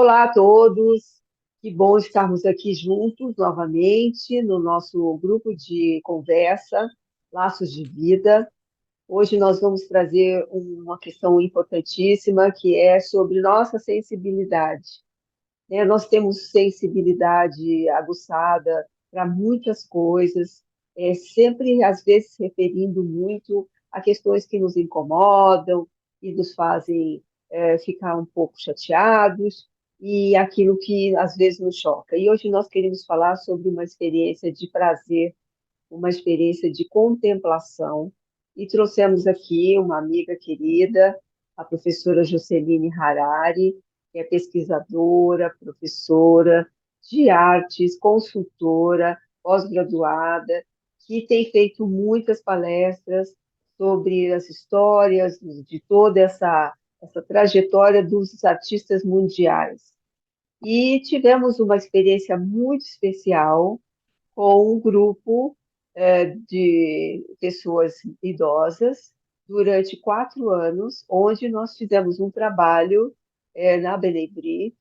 Olá a todos, que bom estarmos aqui juntos novamente no nosso grupo de conversa, Laços de Vida. Hoje nós vamos trazer uma questão importantíssima que é sobre nossa sensibilidade, né? Nós temos sensibilidade aguçada para muitas coisas, sempre, às vezes, se referindo muito a questões que nos incomodam e nos fazem, ficar um pouco chateados, e aquilo que, às vezes, nos choca. E hoje nós queremos falar sobre uma experiência de prazer, uma experiência de contemplação, e trouxemos aqui uma amiga querida, a professora Joceline Harari, que é pesquisadora, professora de artes, consultora, pós-graduada, que tem feito muitas palestras sobre as histórias de toda essa trajetória dos artistas mundiais. E tivemos uma experiência muito especial com um grupo de pessoas idosas durante 4 anos, onde nós fizemos um trabalho na Benebri,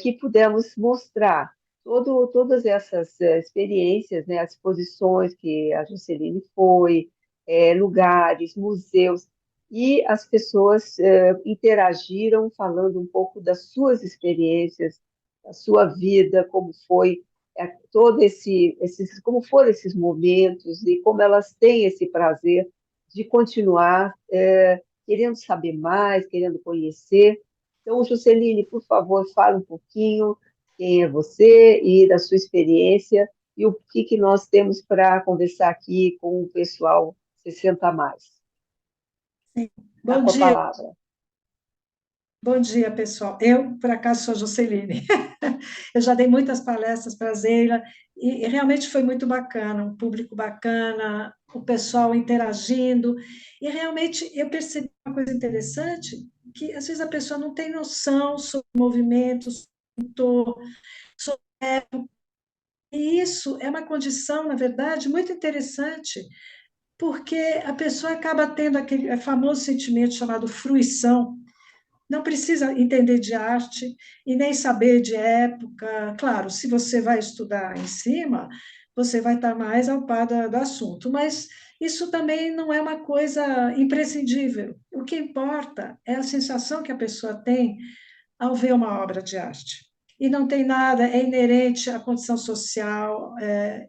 que pudemos mostrar todas essas experiências, né, as exposições que a Jusceline foi, lugares, museus, e as pessoas interagiram falando um pouco das suas experiências, da sua vida, como foi todo como foram esses momentos e como elas têm esse prazer de continuar querendo saber mais, querendo conhecer. Então, Jusceline, por favor, fala um pouquinho quem é você e da sua experiência e o que nós temos para conversar aqui com o pessoal 60 a mais. Sim. Tá Bom com a dia, palavra. bom dia, pessoal. Eu, por acaso, sou Jusceline. Eu já dei muitas palestras para a Zeila e realmente foi muito bacana, um público bacana, o pessoal interagindo. E realmente eu percebi uma coisa interessante, que às vezes a pessoa não tem noção sobre movimentos, sobre... E isso é uma condição, na verdade, muito interessante, porque a pessoa acaba tendo aquele famoso sentimento chamado fruição. Não precisa entender de arte e nem saber de época. Claro, se você vai estudar em cima, você vai estar mais ao par do assunto, mas isso também não é uma coisa imprescindível. O que importa é a sensação que a pessoa tem ao ver uma obra de arte. E não tem nada, é inerente à condição social,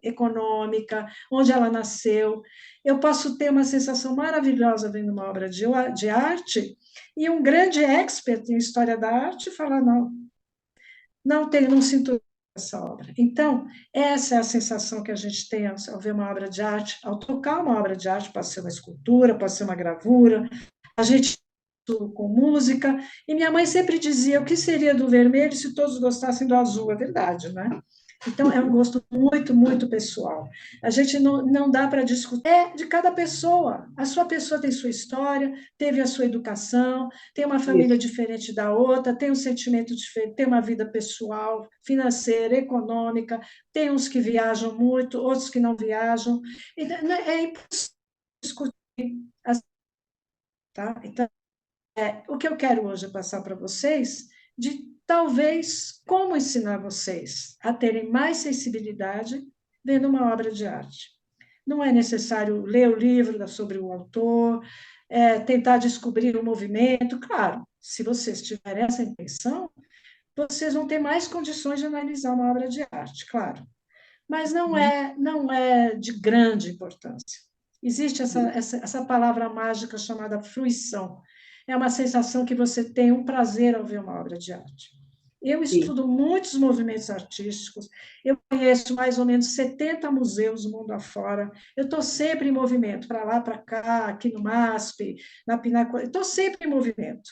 econômica, onde ela nasceu. Eu posso ter uma sensação maravilhosa vendo uma obra de arte e um grande expert em história da arte falar, não, não tenho, não sinto essa obra. Então, essa é a sensação que a gente tem ao ver uma obra de arte, ao tocar uma obra de arte, pode ser uma escultura, pode ser uma gravura, a gente com música, e minha mãe sempre dizia o que seria do vermelho se todos gostassem do azul, é verdade, né? Então, é um gosto muito, muito pessoal. A gente não dá para discutir. É de cada pessoa. A sua pessoa tem sua história, teve a sua educação, tem uma família Isso. diferente da outra, tem um sentimento diferente, tem uma vida pessoal, financeira, econômica, tem uns que viajam muito, outros que não viajam. Então, é impossível discutir, tá? Então, o que eu quero hoje é passar para vocês de talvez como ensinar vocês a terem mais sensibilidade vendo uma obra de arte. Não é necessário ler o livro sobre o autor, tentar descobrir o movimento. Claro, se vocês tiverem essa intenção, vocês vão ter mais condições de analisar uma obra de arte, claro. Mas não é de grande importância. Existe essa palavra mágica chamada fruição. É uma sensação que você tem um prazer ao ver uma obra de arte. Eu Sim. estudo muitos movimentos artísticos, eu conheço mais ou menos 70 museus do mundo afora, eu estou sempre em movimento, para lá, para cá, aqui no MASP, na Pinacoteca, estou sempre em movimento.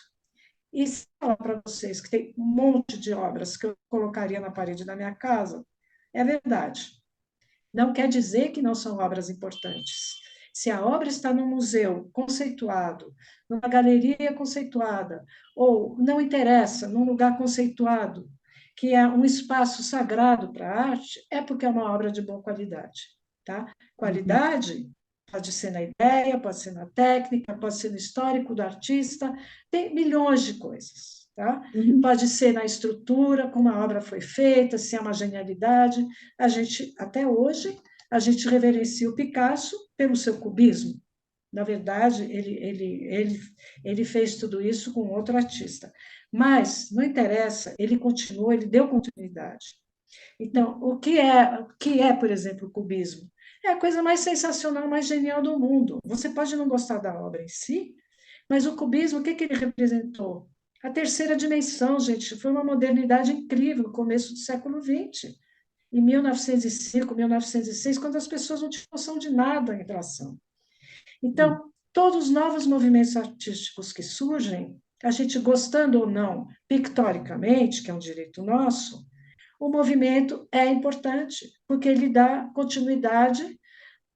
E se eu falar para vocês que tem um monte de obras que eu colocaria na parede da minha casa, é verdade. Não quer dizer que não são obras importantes. Se a obra está num museu conceituado, numa galeria conceituada, ou não interessa, num lugar conceituado, que é um espaço sagrado para a arte, é porque é uma obra de boa qualidade. Tá? Uhum. Qualidade pode ser na ideia, pode ser na técnica, pode ser no histórico do artista, tem milhões de coisas. tá? Uhum. Pode ser na estrutura, como a obra foi feita, se é uma genialidade. A gente, até hoje, a gente reverencia o Picasso pelo seu cubismo. Na verdade, ele fez tudo isso com outro artista. Mas não interessa, ele continuou, ele deu continuidade. Então, o que é, por exemplo, o cubismo? É a coisa mais sensacional, mais genial do mundo. Você pode não gostar da obra em si, mas o cubismo, o que ele representou? A terceira dimensão, gente, foi uma modernidade incrível no começo do século XX, em 1905, 1906, quando as pessoas não tinham noção de nada em relação. Sim, Então, todos os novos movimentos artísticos que surgem, a gente gostando ou não, pictoricamente, que é um direito nosso, o movimento é importante, porque ele dá continuidade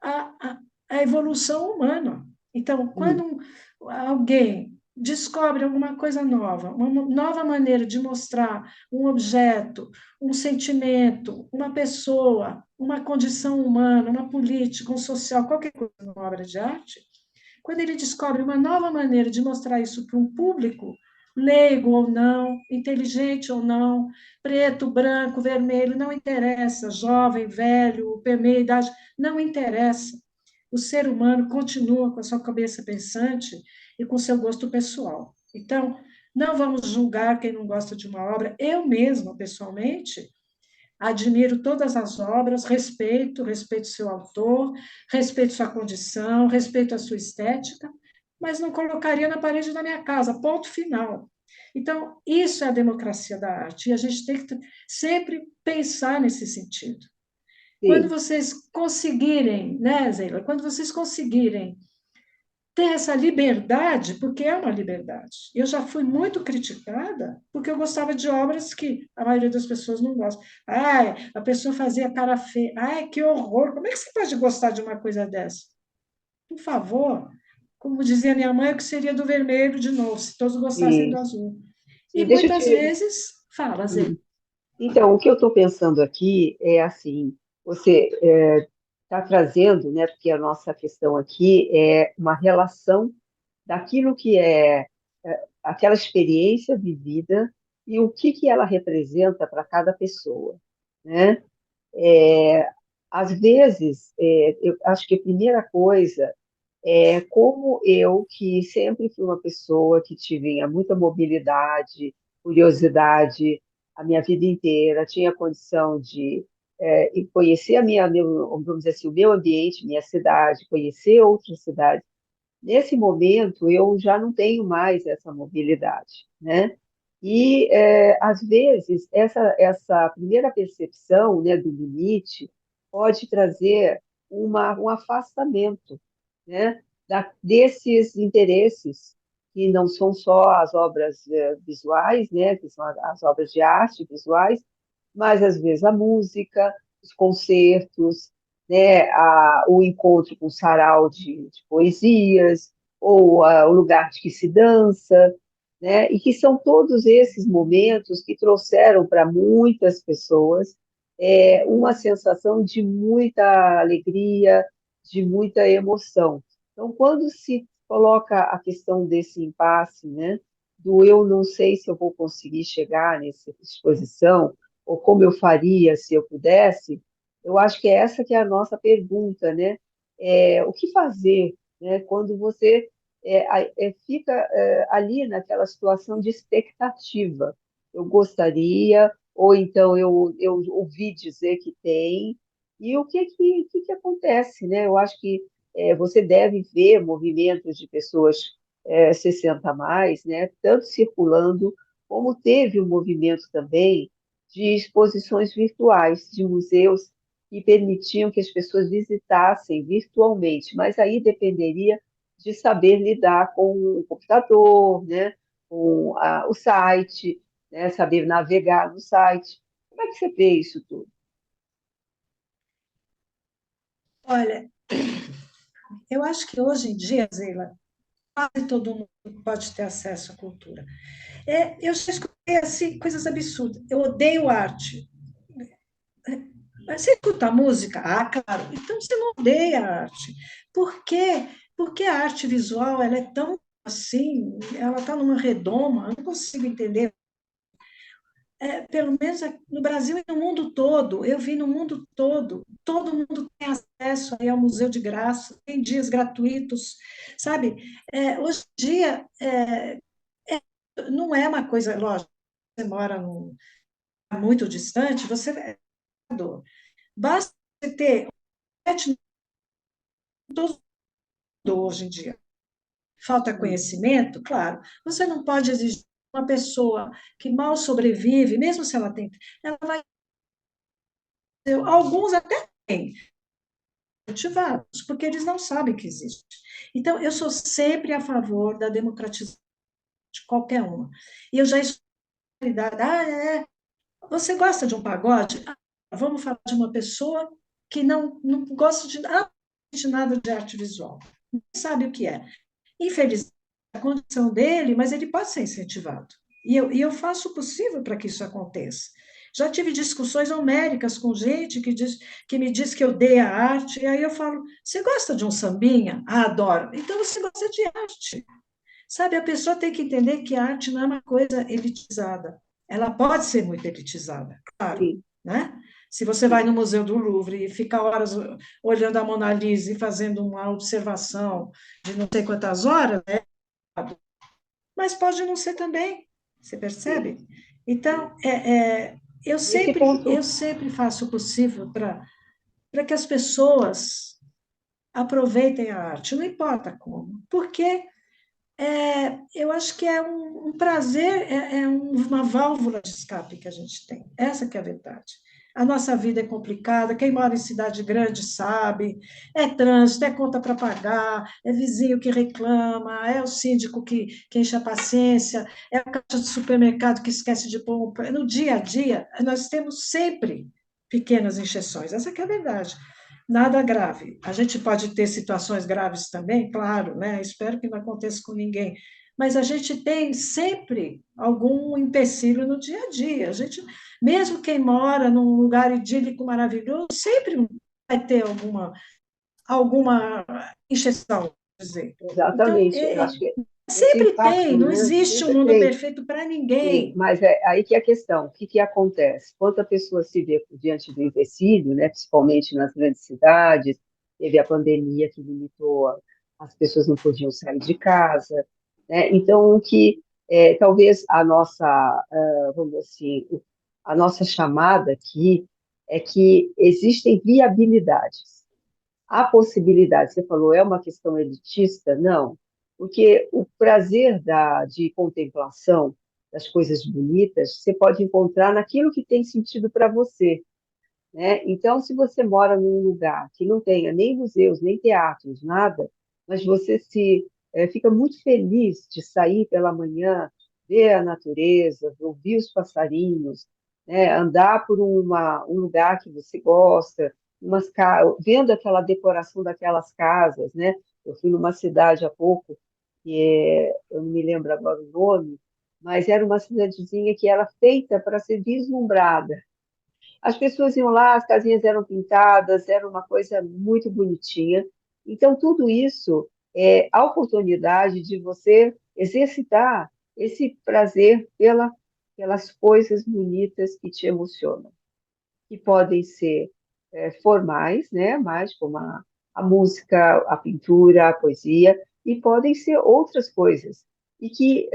à evolução humana. Então, sim, quando alguém descobre alguma coisa nova, uma nova maneira de mostrar um objeto, um sentimento, uma pessoa, uma condição humana, uma política, um social, qualquer coisa numa obra de arte, quando ele descobre uma nova maneira de mostrar isso para um público, leigo ou não, inteligente ou não, preto, branco, vermelho, não interessa, jovem, velho, meia idade, não interessa. O ser humano continua com a sua cabeça pensante e com o seu gosto pessoal. Então, não vamos julgar quem não gosta de uma obra. Eu mesma, pessoalmente, admiro todas as obras, respeito seu autor, respeito sua condição, respeito a sua estética, mas não colocaria na parede da minha casa, ponto final. Então, isso é a democracia da arte, e a gente tem que sempre pensar nesse sentido. Quando sim. vocês conseguirem, né, Zeila, quando vocês conseguirem ter essa liberdade, porque é uma liberdade. Eu já fui muito criticada porque eu gostava de obras que a maioria das pessoas não gosta. Ai, a pessoa fazia cara feia. Ai, que horror! Como é que você pode gostar de uma coisa dessa? Por favor, como dizia minha mãe, o que seria do vermelho de novo, se todos gostassem do Sim, azul. E sim. Deixa eu muitas te. vezes, fala, Zé. Hum. Então, o que eu estou pensando aqui é assim: você está trazendo, né? Porque a nossa questão aqui é uma relação daquilo que é aquela experiência vivida e o que que ela representa para cada pessoa, né? É, às vezes, eu acho que a primeira coisa é como eu, que sempre fui uma pessoa que tinha muita mobilidade, curiosidade a minha vida inteira, tinha condição de e conhecer vamos dizer assim, o meu ambiente, minha cidade, conhecer outras cidades. Nesse momento, eu já não tenho mais essa mobilidade, né? E, às vezes, essa primeira percepção, né, do limite pode trazer um afastamento, né, desses interesses, que não são só as obras visuais, né, que são as obras de arte visuais, mas, às vezes, a música, os concertos, né, o encontro com o sarau de poesias, ou o lugar de que se dança, né, e que são todos esses momentos que trouxeram para muitas pessoas uma sensação de muita alegria, de muita emoção. Então, quando se coloca a questão desse impasse, né, do eu não sei se eu vou conseguir chegar nessa exposição, ou como eu faria se eu pudesse, eu acho que é essa que é a nossa pergunta, né? O que fazer, né, quando você fica ali naquela situação de expectativa? Eu gostaria, ou então eu ouvi dizer que tem, e o que acontece, né? Eu acho que você deve ver movimentos de pessoas 60 a mais, né? Tanto circulando, como teve um movimento também de exposições virtuais, de museus que permitiam que as pessoas visitassem virtualmente, mas aí dependeria de saber lidar com o computador, né, com o site, né, saber navegar no site. Como é que você vê isso tudo? Olha, eu acho que hoje em dia, Zila, quase todo mundo pode ter acesso à cultura. Eu já escutei assim, coisas absurdas. Eu odeio arte. Mas você escuta música? Ah, claro. Então você não odeia a arte. Por quê? Porque a arte visual ela é tão assim, ela está numa redoma, eu não consigo entender. Pelo menos no Brasil e no mundo todo, eu vi no mundo todo mundo tem acesso aí ao museu de graça, tem dias gratuitos, sabe? Hoje em dia, não é uma coisa, lógico, você mora muito distante, você basta você ter internet em todo mundo hoje em dia. Falta conhecimento, claro. Você não pode exigir uma pessoa que mal sobrevive, mesmo se ela tem, ela vai ter, alguns até têm motivados, porque eles não sabem que existe. Então, eu sou sempre a favor da democratização de qualquer uma. E eu já você gosta de um pagode? Vamos falar de uma pessoa que não gosta de nada de arte visual, não sabe o que é. Infelizmente, a condição dele, mas ele pode ser incentivado. E eu faço o possível para que isso aconteça. Já tive discussões homéricas com gente que me diz que eu dei a arte, e aí eu falo: você gosta de um sambinha? Ah, adoro. Então você gosta de arte. Sabe, a pessoa tem que entender que a arte não é uma coisa elitizada. Ela pode ser muito elitizada, claro, Sim, né? Se você vai sim, no Museu do Louvre e fica horas olhando a Mona Lisa e fazendo uma observação de não sei quantas horas, mas pode não ser também, você sim, percebe? sim. Então, eu Nesse sempre, ponto, eu sempre faço o possível para que as pessoas aproveitem a arte, não importa como, porque eu acho que é um prazer, uma válvula de escape que a gente tem. Essa que é a verdade. A nossa vida é complicada, quem mora em cidade grande sabe, é trânsito, é conta para pagar, é vizinho que reclama, é o síndico que enche a paciência, é a caixa de supermercado que esquece de pôr. No dia a dia, nós temos sempre pequenas injeções, essa que é a verdade. Nada grave. A gente pode ter situações graves também, claro, né? Espero que não aconteça com ninguém. Mas a gente tem sempre algum empecilho no dia a dia. A gente, mesmo quem mora num lugar idílico maravilhoso, sempre vai ter alguma injeção, por dizer. Então, exatamente, eu acho que esse sempre tem, impacto, não né, existe um sempre mundo tem. perfeito para Sim, ninguém. mas é aí que é a questão. O que que acontece? Quando a pessoa se vê diante do empecilho, né, principalmente nas grandes cidades, teve a pandemia que limitou, as pessoas não podiam sair de casa, né? Então, o que talvez a nossa, vamos dizer assim, a nossa chamada aqui é que existem viabilidades. A possibilidade, você falou, é uma questão elitista? Não, porque o prazer de contemplação das coisas bonitas, você pode encontrar naquilo que tem sentido para você, né? Então, se você mora num lugar que não tenha nem museus, nem teatros, nada, mas você fica muito feliz de sair pela manhã, ver a natureza, ouvir os passarinhos, né? Andar por um lugar que você gosta, vendo aquela decoração daquelas casas, né? Eu fui numa cidade há pouco, eu não me lembro agora o nome, mas era uma cidadezinha que era feita para ser vislumbrada. As pessoas iam lá, as casinhas eram pintadas, era uma coisa muito bonitinha. Então, tudo isso é a oportunidade de você exercitar esse prazer pelas coisas bonitas que te emocionam, que podem ser formais, né, mais como a música, a pintura, a poesia, e podem ser outras coisas. E que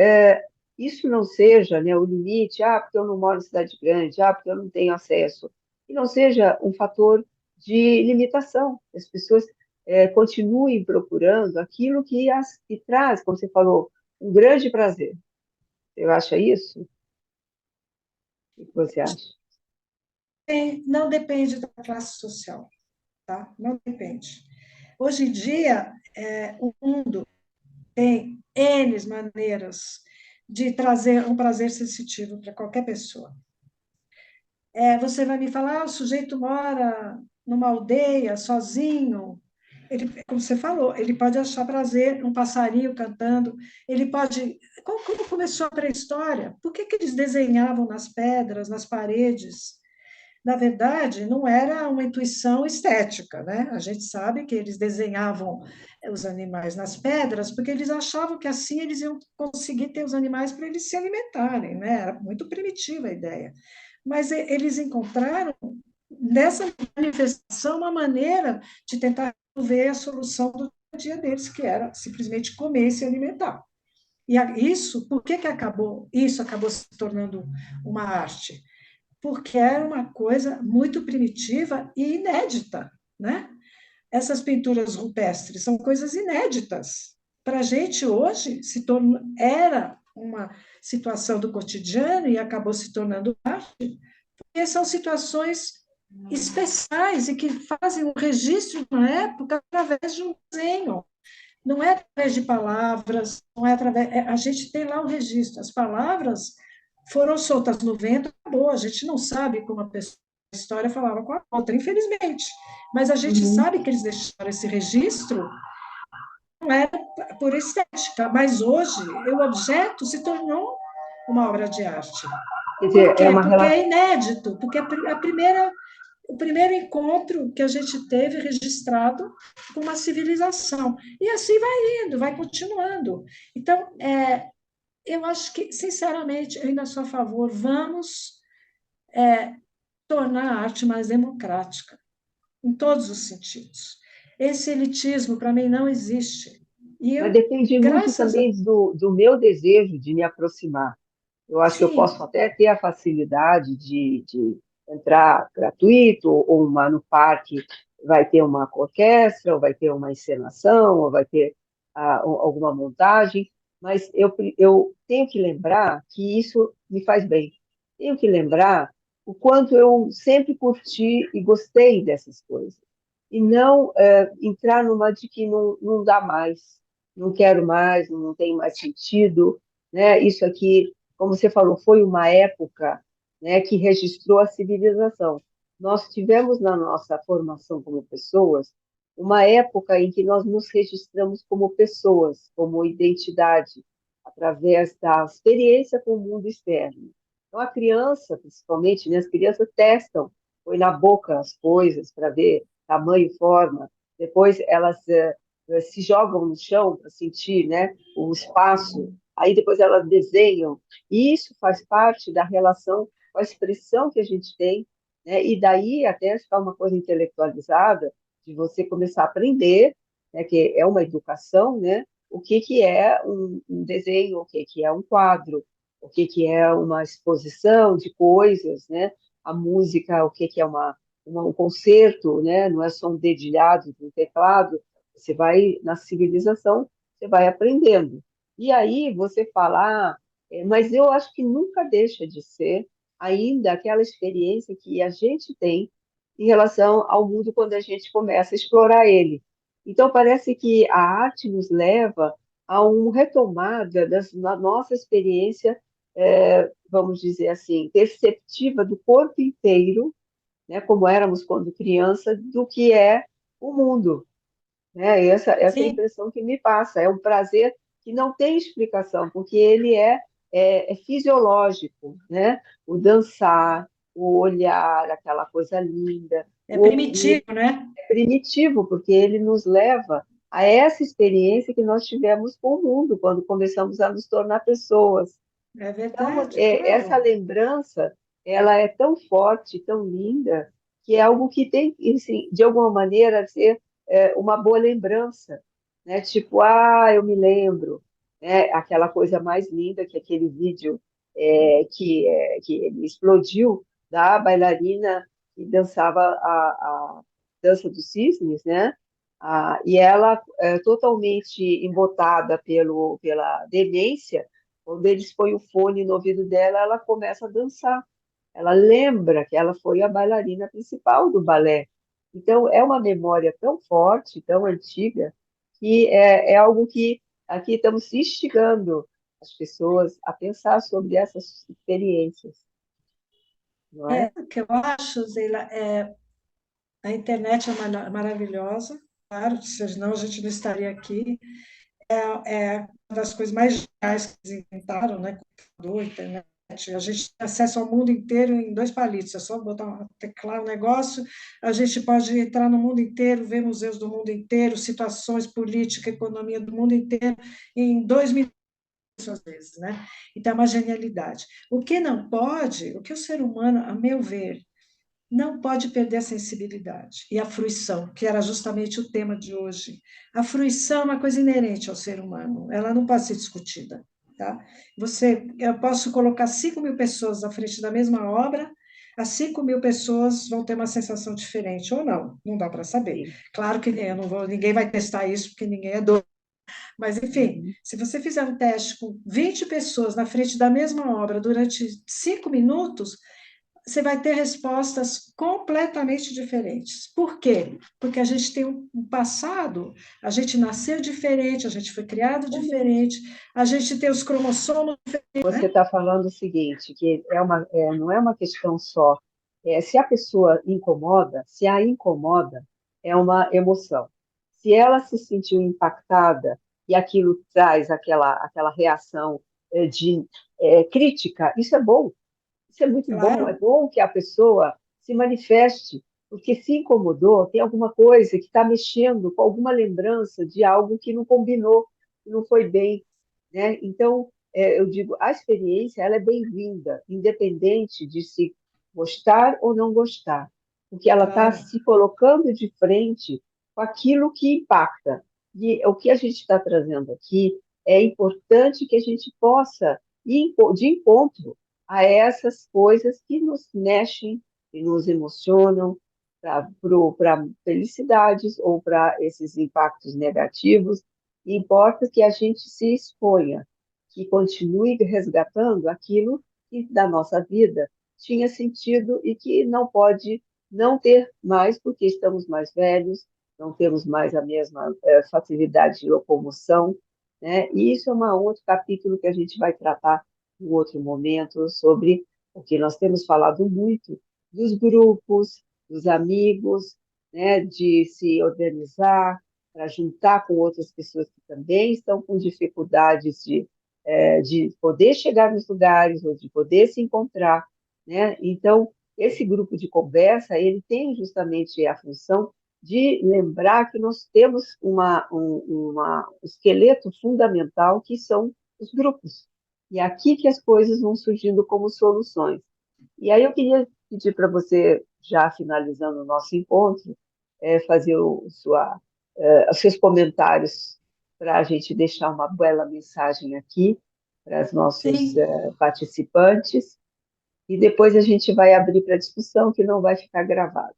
isso não seja, né, o limite, porque eu não moro em cidade grande, porque eu não tenho acesso, e não seja um fator de limitação. As pessoas continuem procurando aquilo que traz, como você falou, um grande prazer. Você acha isso? O que você acha? Não depende da classe social, tá? Não depende. Hoje em dia, o mundo tem N maneiras de trazer um prazer sensitivo para qualquer pessoa. Você vai me falar, o sujeito mora numa aldeia, sozinho. Ele, como você falou, ele pode achar prazer um passarinho cantando, ele pode. Como começou a pré-história? Por que eles desenhavam nas pedras, nas paredes? na verdade, não era uma intuição estética, né? A gente sabe que eles desenhavam os animais nas pedras porque eles achavam que assim eles iam conseguir ter os animais para eles se alimentarem, né? Era muito primitiva a ideia. Mas eles encontraram nessa manifestação uma maneira de tentar resolver a solução do dia deles, que era simplesmente comer e se alimentar. E isso, por que isso acabou se tornando uma arte? Porque era uma coisa muito primitiva e inédita, né? Essas pinturas rupestres são coisas inéditas. Para a gente hoje era uma situação do cotidiano e acabou se tornando arte, porque são situações especiais e que fazem um registro na época através de um desenho. Não é através de palavras, não é através. A gente tem lá o registro. As palavras foram soltas no vento, acabou. A gente não sabe como a pessoa a história falava com a outra, infelizmente. Mas a gente Uhum. sabe que eles deixaram esse registro, não era por estética, mas hoje o objeto se tornou uma obra de arte. Quer Por dizer, é quê? uma Porque é relação. inédito, porque o primeiro encontro que a gente teve registrado com uma civilização. E assim vai indo, vai continuando. Então, eu acho que, sinceramente, eu ainda sou a favor, vamos tornar a arte mais democrática, em todos os sentidos. Esse elitismo, para mim, não existe. E Mas eu, depende muito graças a. também do meu desejo de me aproximar. Eu acho que eu posso Sim, até ter a facilidade de entrar gratuito, ou no parque vai ter uma orquestra, ou vai ter uma encenação, ou vai ter alguma montagem, mas eu tenho que lembrar que isso me faz bem. Tenho que lembrar o quanto eu sempre curti e gostei dessas coisas. E não entrar numa de que não dá mais, não quero mais, não tem mais sentido, né? Isso aqui, como você falou, foi uma época, né, que registrou a civilização. Nós tivemos na nossa formação como pessoas uma época em que nós nos registramos como pessoas, como identidade, através da experiência com o mundo externo. Então, a criança, principalmente, né, as crianças testam, põe na boca as coisas para ver tamanho e forma, depois elas se jogam no chão para sentir, né, o espaço, aí depois elas desenham, e isso faz parte da relação com a expressão que a gente tem, né, e daí até ficar uma coisa intelectualizada, de você começar a aprender, né, que é uma educação, né, o que que é um desenho, o que que é um quadro, o que que é uma exposição de coisas, né, a música, o que que é um concerto, né, não é só um dedilhado de um teclado, você vai na civilização, você vai aprendendo. E aí você fala, mas eu acho que nunca deixa de ser ainda aquela experiência que a gente tem em relação ao mundo quando a gente começa a explorar ele. Então, parece que a arte nos leva a uma retomada da nossa experiência, vamos dizer assim, perceptiva do corpo inteiro, né, como éramos quando criança, do que é o mundo, né? Essa é a sim, impressão que me passa. É um prazer que não tem explicação, porque ele é fisiológico, né? O dançar, o olhar, aquela coisa linda, é o ouvir, primitivo, né? é primitivo, porque ele nos leva a essa experiência que nós tivemos com o mundo, quando começamos a nos tornar pessoas. É Então, verdade, essa claro. lembrança, ela é tão forte, tão linda, que é algo que tem que, assim, de alguma maneira, ser uma boa lembrança, né? Tipo, eu me lembro, né? Aquela coisa mais linda que aquele vídeo que ele explodiu da bailarina que dançava a dança dos cisnes, né? E ela, totalmente embotada pela demência, quando eles põem o fone no ouvido dela, ela começa a dançar. Ela lembra que ela foi a bailarina principal do balé. Então, é uma memória tão forte, tão antiga, que é algo que aqui estamos instigando as pessoas a pensar sobre essas experiências, não é? O que eu acho, Zila, a internet é maravilhosa, claro, senão a gente não estaria aqui. É uma das coisas mais legais que eles inventaram, né? Computador, internet. A gente tem acesso ao mundo inteiro em 2 palitos, é só teclar um negócio, a gente pode entrar no mundo inteiro, ver museus do mundo inteiro, situações, política, economia do mundo inteiro, em 2 minutos, às vezes, né? Então, é uma genialidade. O que não pode, o que o ser humano, a meu ver, não pode perder a sensibilidade e a fruição, que era justamente o tema de hoje. A fruição é uma coisa inerente ao ser humano, ela não pode ser discutida. Tá? Eu posso colocar 5.000 pessoas à frente da mesma obra, as 5.000 pessoas vão ter uma sensação diferente, ou não, não dá para saber. sim. Claro que ninguém vai testar isso, porque ninguém é doido. Mas, enfim, Uhum. se você fizer um teste com 20 pessoas na frente da mesma obra durante 5 minutos, você vai ter respostas completamente diferentes. Por quê? Porque a gente tem um passado, a gente nasceu diferente, a gente foi criado Realmente. diferente, a gente tem os cromossomos, Você né? está falando o seguinte, que não é uma questão só. Se a pessoa incomoda, se a incomoda, é uma emoção. Se ela se sentiu impactada e aquilo traz aquela reação de crítica, isso é bom. Isso é muito bom. É Claro, bom que a pessoa se manifeste, porque se incomodou, tem alguma coisa que está mexendo com alguma lembrança de algo que não combinou, que não foi bem, né? Então, eu digo, a experiência ela é bem-vinda, independente de se gostar ou não gostar, porque ela está claro, se colocando de frente com aquilo que impacta. E o que a gente está trazendo aqui é importante que a gente possa ir de encontro a essas coisas que nos mexem, que nos emocionam, para felicidades ou para esses impactos negativos. Importa que a gente se exponha, que continue resgatando aquilo que da nossa vida tinha sentido e que não pode não ter mais, porque estamos mais velhos, não temos mais a mesma facilidade de locomoção, né? E isso é um outro capítulo que a gente vai tratar em outro momento sobre o que nós temos falado muito dos grupos, dos amigos, né? De se organizar para juntar com outras pessoas que também estão com dificuldades de poder chegar nos lugares ou de poder se encontrar, né? Então, esse grupo de conversa, ele tem justamente a função de lembrar que nós temos um esqueleto fundamental que são os grupos. E é aqui que as coisas vão surgindo como soluções. E aí eu queria pedir para você, já finalizando o nosso encontro, fazer os seus comentários para a gente deixar uma bela mensagem aqui para os nossos sim, participantes, e depois a gente vai abrir para discussão, que não vai ficar gravado.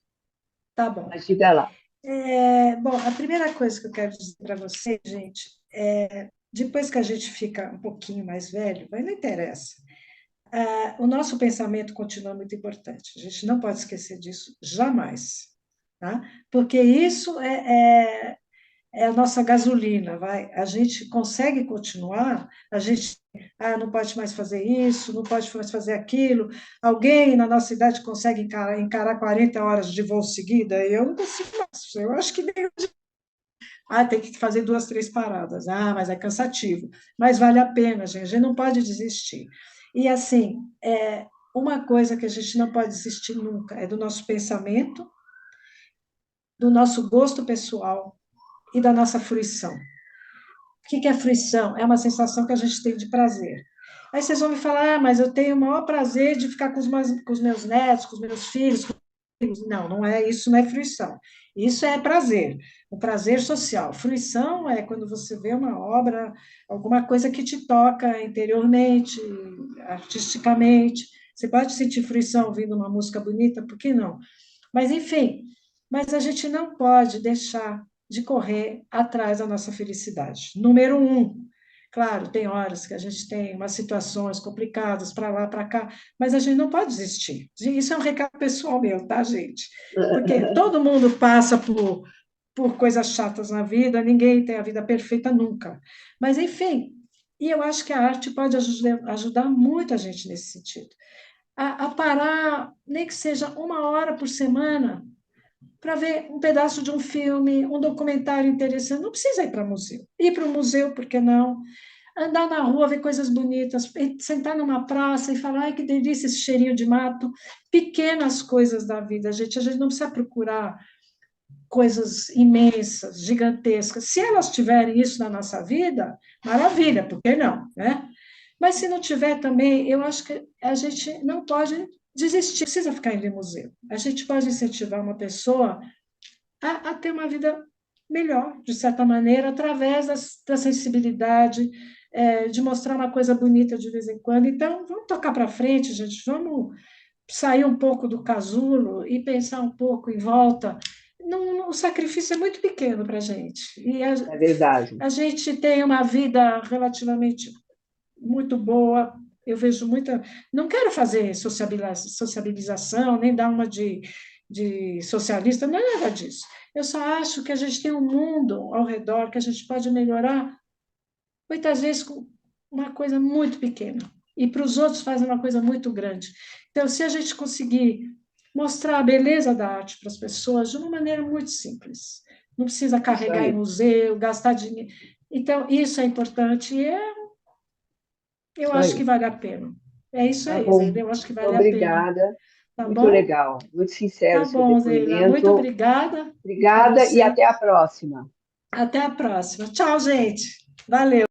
tá bom. Mas diga lá. Bom, a primeira coisa que eu quero dizer para você, gente, depois que a gente fica um pouquinho mais velho, mas não interessa. O nosso pensamento continua muito importante. A gente não pode esquecer disso jamais, tá? Porque isso é a nossa gasolina, vai. A gente consegue continuar, a gente não pode mais fazer isso, não pode mais fazer aquilo. Alguém na nossa idade consegue encarar 40 horas de voo seguida? Eu não consigo mais. Eu acho que nem. Tem que fazer 2, 3 paradas. Mas é cansativo. Mas vale a pena, gente. A gente não pode desistir. E, assim, uma coisa que a gente não pode desistir nunca é do nosso pensamento, do nosso gosto pessoal e da nossa fruição. O que é fruição? É uma sensação que a gente tem de prazer. Aí vocês vão me falar, mas eu tenho o maior prazer de ficar com os meus netos, com os meus filhos. Não, não é isso, não é fruição. Isso é prazer, o prazer social. Fruição é quando você vê uma obra, alguma coisa que te toca interiormente, artisticamente. Você pode sentir fruição ouvindo uma música bonita, por que não? Mas, enfim, mas a gente não pode deixar de correr atrás da nossa felicidade. Número um, claro, tem horas que a gente tem umas situações complicadas para lá, para cá, mas a gente não pode desistir. Isso é um recado pessoal meu, tá, gente? Porque todo mundo passa por coisas chatas na vida, ninguém tem a vida perfeita nunca. Mas, enfim, e eu acho que a arte pode ajudar muito a gente nesse sentido. A parar, nem que seja 1 hora por semana, para ver um pedaço de um filme, um documentário interessante. Não precisa ir para museu. Ir para o museu, por que não? andar na rua, ver coisas bonitas, sentar numa praça e falar, ai, que delícia esse cheirinho de mato. Pequenas coisas da vida, gente. A gente não precisa procurar coisas imensas, gigantescas. Se elas tiverem isso na nossa vida, maravilha, por que não, né? Mas se não tiver também, eu acho que a gente não pode desistir, precisa ficar indo em museu. A gente pode incentivar uma pessoa a ter uma vida melhor, de certa maneira, através da sensibilidade, de mostrar uma coisa bonita de vez em quando. Então, vamos tocar para frente, gente, vamos sair um pouco do casulo e pensar um pouco em volta. Não, o sacrifício é muito pequeno para a gente. E É verdade. a gente tem uma vida relativamente muito boa. Eu vejo muita. Não quero fazer sociabilização, nem dar uma de socialista, não é nada disso. Eu só acho que a gente tem um mundo ao redor que a gente pode melhorar, muitas vezes com uma coisa muito pequena. E para os outros faz uma coisa muito grande. Então, se a gente conseguir mostrar a beleza da arte para as pessoas de uma maneira muito simples, não precisa É isso carregar em aí. museu, gastar dinheiro. Então, isso é importante e eu Isso acho que aí. vale a pena. É isso Tá aí, bom. Zeida, eu acho que Muito vale a pena. obrigada. Tá Muito bom? legal. Muito sincero Tá o seu bom, Zeila. Muito depoimento. obrigada a Obrigada e você. até a próxima. Até a próxima. Tchau, gente. Valeu.